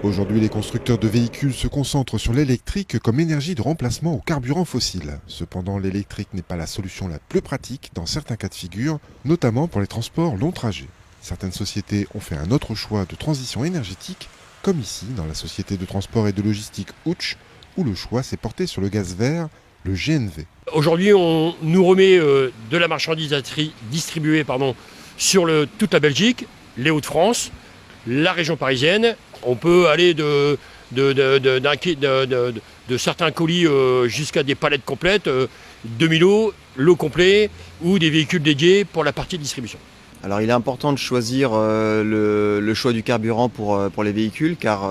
Aujourd'hui, les constructeurs de véhicules se concentrent sur l'électrique comme énergie de remplacement au carburant fossile. Cependant, l'électrique n'est pas la solution la plus pratique dans certains cas de figure, notamment pour les transports long trajets. Certaines sociétés ont fait un autre choix de transition énergétique, comme ici dans la société de transport et de logistique Ouch, où le choix s'est porté sur le gaz vert, le GNV. Aujourd'hui, on nous remet de la marchandise distribuée sur toute la Belgique, les Hauts-de-France, la région parisienne. On peut aller de certains colis jusqu'à des palettes complètes, 2000 lot complet ou des véhicules dédiés pour la partie distribution. Alors il est important de choisir le choix du carburant pour les véhicules car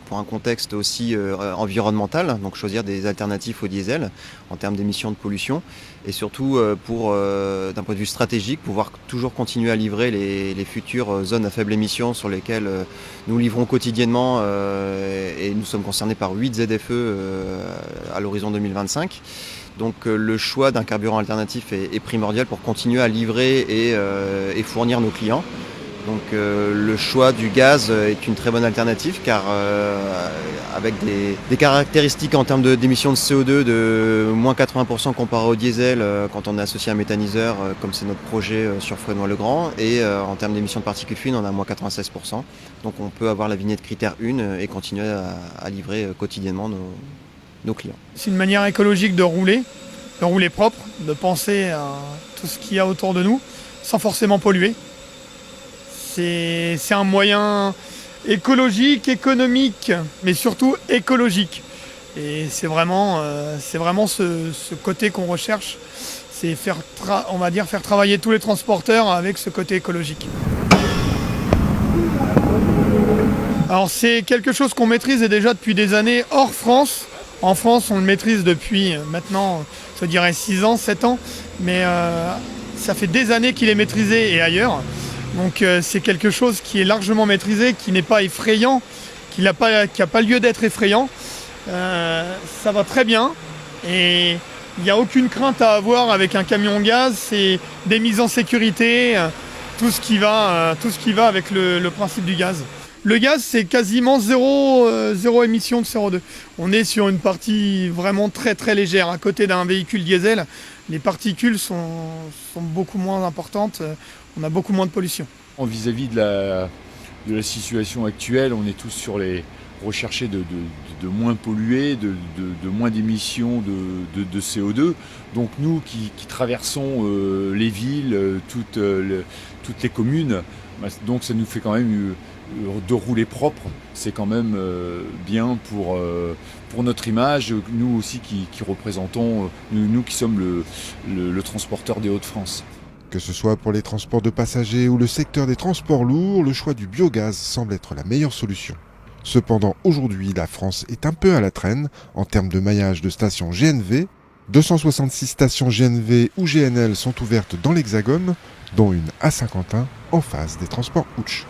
pour un contexte aussi environnemental, donc choisir des alternatives au diesel en termes d'émissions de pollution et surtout d'un point de vue stratégique pouvoir toujours continuer à livrer les futures zones à faible émission sur lesquelles nous livrons quotidiennement et nous sommes concernés par 8 ZFE à l'horizon 2025. Donc le choix d'un carburant alternatif est primordial pour continuer à livrer et fournir nos clients. Donc le choix du gaz est une très bonne alternative car avec des caractéristiques en termes d'émissions de CO2 de moins 80% comparé au diesel quand on est associé à un méthaniseur comme c'est notre projet sur Fresnoy-le-Grand et en termes d'émissions de particules fines on a moins 96%. Donc on peut avoir la vignette critère 1 et continuer à livrer quotidiennement nos clients. C'est une manière écologique de rouler propre, de penser à tout ce qu'il y a autour de nous, sans forcément polluer. C'est un moyen écologique, économique, mais surtout écologique. Et c'est vraiment ce côté qu'on recherche, c'est faire travailler tous les transporteurs avec ce côté écologique. Alors c'est quelque chose qu'on maîtrise déjà depuis des années hors France. En France, on le maîtrise depuis maintenant, je dirais 6 ans, 7 ans, mais ça fait des années qu'il est maîtrisé et ailleurs. Donc c'est quelque chose qui est largement maîtrisé, qui n'est pas effrayant, qui n'a pas lieu d'être effrayant. Ça va très bien et il n'y a aucune crainte à avoir avec un camion gaz, c'est des mises en sécurité, tout ce qui va avec le principe du gaz. Le gaz, c'est quasiment zéro émission de CO2. On est sur une partie vraiment très très légère. À côté d'un véhicule diesel, les particules sont beaucoup moins importantes. On a beaucoup moins de pollution. Vis-à-vis de la situation actuelle, on est tous sur les rechercher de moins polluer, de moins d'émissions de CO2. Donc nous qui traversons les villes, toutes les communes, donc ça nous fait quand même de rouler propre, c'est quand même bien pour notre image, nous aussi qui représentons, nous qui sommes le transporteur des Hauts-de-France. Que ce soit pour les transports de passagers ou le secteur des transports lourds, le choix du biogaz semble être la meilleure solution. Cependant, aujourd'hui, la France est un peu à la traîne en termes de maillage de stations GNV. 266 stations GNV ou GNL sont ouvertes dans l'Hexagone, dont une à Saint-Quentin en face des transports Ouch.